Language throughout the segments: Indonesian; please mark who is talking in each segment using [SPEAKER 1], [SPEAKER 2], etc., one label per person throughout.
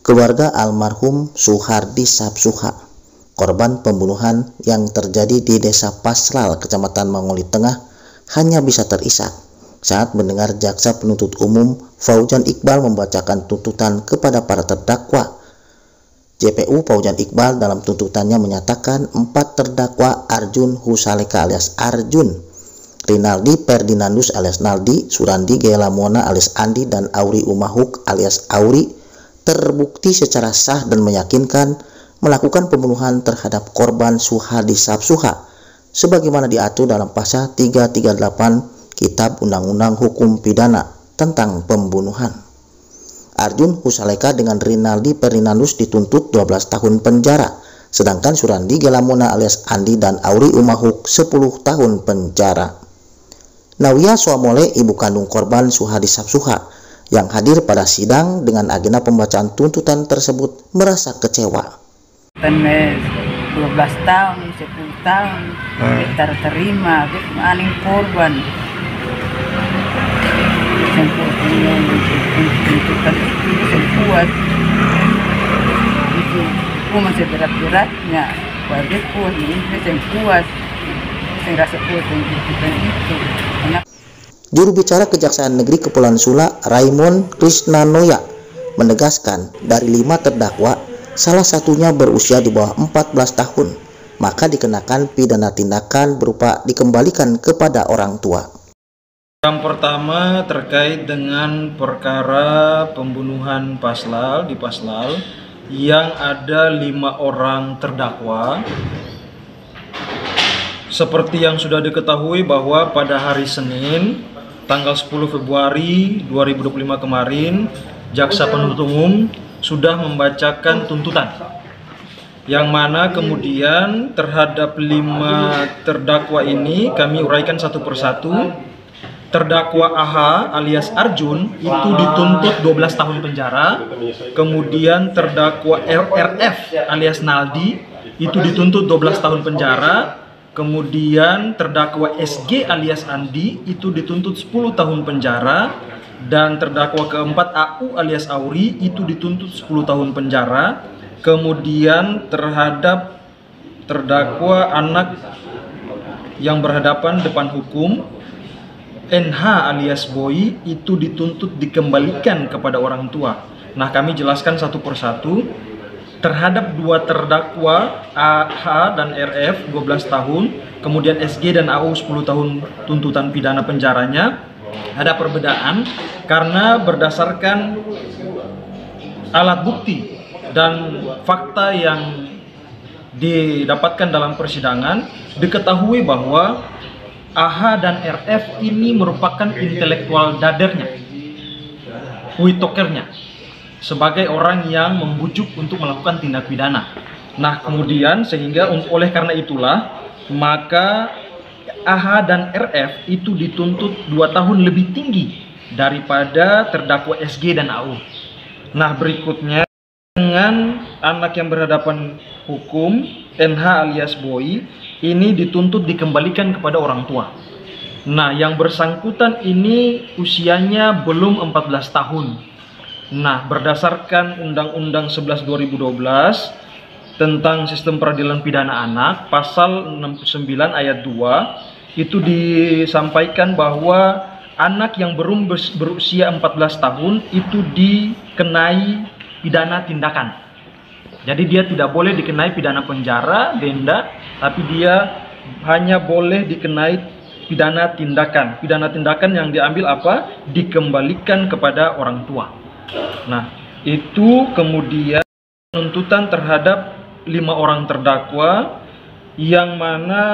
[SPEAKER 1] Keluarga almarhum Suhardi Sapsuha, korban pembunuhan yang terjadi di Desa Paslal, Kecamatan Mangoli Tengah, hanya bisa terisak saat mendengar jaksa penuntut umum Fauzan Iqbal membacakan tuntutan kepada para terdakwa. JPU Fauzan Iqbal dalam tuntutannya menyatakan 4 terdakwa Arjun Husaleka alias Arjun, Rinaldi Ferdinandus alias Naldi, Surandi Gelamona alias Andi, dan Auri Umahuk alias Auri terbukti secara sah dan meyakinkan melakukan pembunuhan terhadap korban Suhardi Sapsuha sebagaimana diatur dalam pasal 338 Kitab Undang-Undang Hukum Pidana tentang pembunuhan. Arjun Husaleka dengan Rinaldi Ferdinandus dituntut 12 tahun penjara, sedangkan Surandi Gelamona alias Andi dan Auri Umahuk 10 tahun penjara. Nawia Swamole, ibu kandung korban Suhardi Sapsuha, yang hadir pada sidang dengan agenda pembacaan tuntutan tersebut, merasa kecewa.
[SPEAKER 2] 12 tahun, 10 tahun, kita terima, kita aning korban. Tuntutan itu bisa kuat. Itu masih berat-beratnya, keluarga kuat, ini saya kuat. Saya rasa kuat tuntutan itu.
[SPEAKER 1] Juru bicara Kejaksaan Negeri Kepulauan Sula, Raymond Krisnanoya, menegaskan dari 5 terdakwa, salah satunya berusia di bawah 14 tahun, maka dikenakan pidana tindakan berupa dikembalikan kepada orang tua.
[SPEAKER 3] Yang pertama terkait dengan perkara pembunuhan Paslal di Paslal yang ada 5 orang terdakwa. Seperti yang sudah diketahui bahwa pada hari Senin tanggal 10 Februari 2025 kemarin, Jaksa Penuntut Umum sudah membacakan tuntutan, yang mana kemudian terhadap 5 terdakwa ini kami uraikan satu persatu. Terdakwa AH alias Arjun itu dituntut 12 tahun penjara, kemudian terdakwa RF alias Naldi itu dituntut 12 tahun penjara, kemudian terdakwa SG alias Andi itu dituntut 10 tahun penjara, dan terdakwa keempat AU alias Auri itu dituntut 10 tahun penjara. Kemudian terhadap terdakwa anak yang berhadapan depan hukum NH alias Boy itu dituntut dikembalikan kepada orang tua. Nah, kami jelaskan satu persatu. Terhadap 2 terdakwa AH dan RF 12 tahun, kemudian SG dan AU 10 tahun tuntutan pidana penjaranya, ada perbedaan karena berdasarkan alat bukti dan fakta yang didapatkan dalam persidangan, diketahui bahwa AH dan RF ini merupakan intelektual dadernya, witokernya, sebagai orang yang membujuk untuk melakukan tindak pidana. Nah, kemudian sehingga oleh karena itulah maka AH dan RF itu dituntut 2 tahun lebih tinggi daripada terdakwa SG dan AU. Nah, berikutnya dengan anak yang berhadapan hukum NH alias Boy ini dituntut dikembalikan kepada orang tua. Nah, yang bersangkutan ini usianya belum 14 tahun. Nah, berdasarkan Undang-Undang 11 2012 tentang Sistem Peradilan Pidana Anak, pasal 69 ayat 2, itu disampaikan bahwa anak yang berusia 14 tahun itu dikenai pidana tindakan. Jadi dia tidak boleh dikenai pidana penjara, denda, tapi dia hanya boleh dikenai pidana tindakan. Pidana tindakan yang diambil apa? Dikembalikan kepada orang tua. Nah, itu kemudian penuntutan terhadap 5 orang terdakwa, yang mana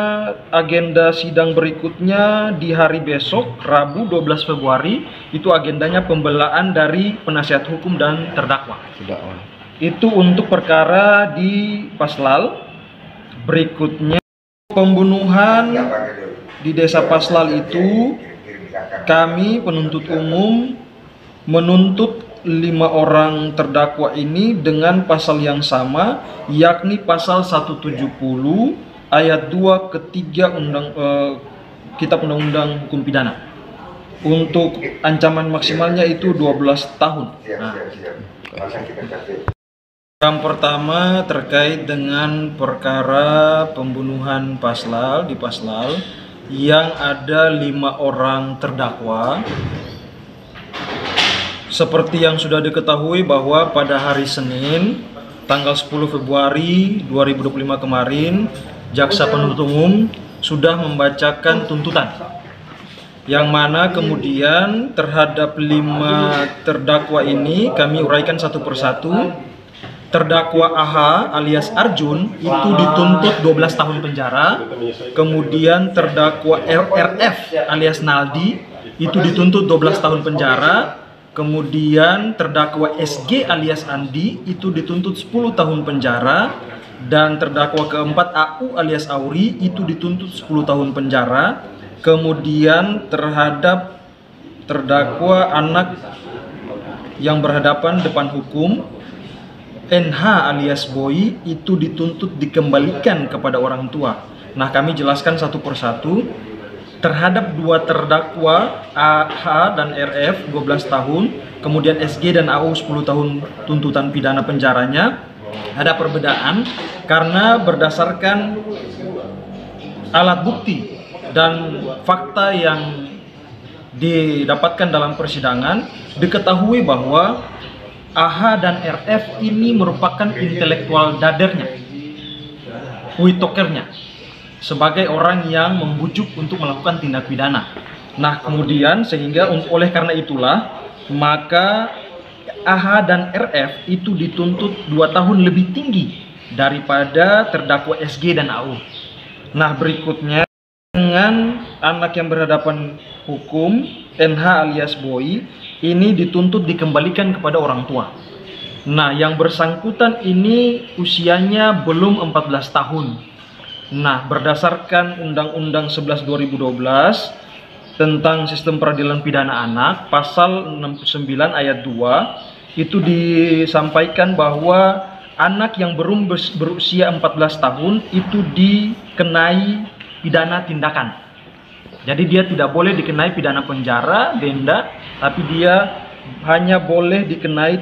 [SPEAKER 3] agenda sidang berikutnya di hari besok, Rabu 12 Februari, itu agendanya pembelaan dari penasihat hukum dan terdakwa. Itu untuk perkara di Paslal. Berikutnya pembunuhan di Desa Paslal itu, kami penuntut umum menuntut 5 orang terdakwa ini dengan pasal yang sama, yakni pasal 170 ayat 2 ketiga Kitab Undang-Undang Hukum Pidana. Untuk ancaman maksimalnya itu 12 tahun. Nah. Yang pertama terkait dengan perkara pembunuhan Paslal di Paslal yang ada 5 orang terdakwa. Seperti yang sudah diketahui bahwa pada hari Senin tanggal 10 Februari 2025 kemarin, Jaksa Penuntut Umum sudah membacakan tuntutan, yang mana kemudian terhadap 5 terdakwa ini kami uraikan satu persatu. Terdakwa AH alias Arjun itu dituntut 12 tahun penjara. Kemudian terdakwa RF alias Naldi itu dituntut 12 tahun penjara. Kemudian terdakwa SG alias Andi itu dituntut 10 tahun penjara. Dan terdakwa keempat AU alias Auri itu dituntut 10 tahun penjara. Kemudian terhadap terdakwa anak yang berhadapan depan hukum, NH alias Boy itu dituntut dikembalikan kepada orang tua. Nah, kami jelaskan satu persatu. Terhadap 2 terdakwa AH dan RF 12 tahun, kemudian SG dan AU 10 tahun tuntutan pidana penjaranya. Ada perbedaan karena berdasarkan alat bukti dan fakta yang didapatkan dalam persidangan, diketahui bahwa AH dan RF ini merupakan intelektual dadernya, witokernya, sebagai orang yang membujuk untuk melakukan tindak pidana. Nah, kemudian sehingga oleh karena itulah maka AH dan RF itu dituntut 2 tahun lebih tinggi daripada terdakwa SG dan AU. Nah, berikutnya dengan anak yang berhadapan hukum, NH alias Boy, ini dituntut dikembalikan kepada orang tua. Nah, yang bersangkutan ini usianya belum 14 tahun. Nah, berdasarkan Undang-Undang 11 2012 tentang Sistem Peradilan Pidana Anak, pasal 69 ayat 2, itu disampaikan bahwa anak yang belum berusia 14 tahun itu dikenai pidana tindakan. Jadi dia tidak boleh dikenai pidana penjara, denda, tapi dia hanya boleh dikenai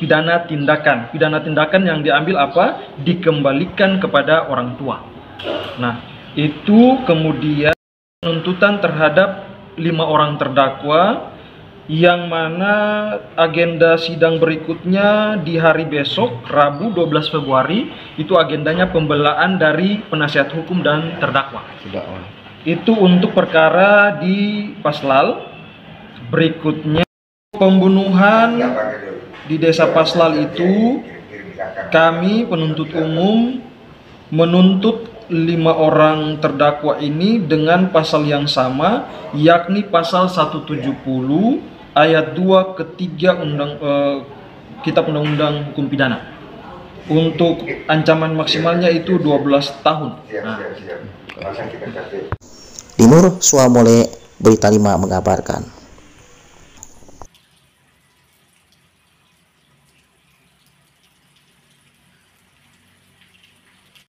[SPEAKER 3] pidana tindakan. Pidana tindakan yang diambil apa? Dikembalikan kepada orang tua. Nah, itu kemudian penuntutan terhadap 5 orang terdakwa, yang mana agenda sidang berikutnya di hari besok, Rabu 12 Februari, itu agendanya pembelaan dari penasihat hukum dan terdakwa. Itu untuk perkara di Paslal. Berikutnya pembunuhan di desa Paslal itu, kami penuntut umum menuntut 5 orang terdakwa ini dengan pasal yang sama, yakni pasal 170 ayat 2 ketiga Kitab Undang-Undang Hukum Pidana. Untuk ancaman maksimalnya itu 12 tahun. Nah.
[SPEAKER 1] Dinur Suamole, Berita 5 mengabarkan.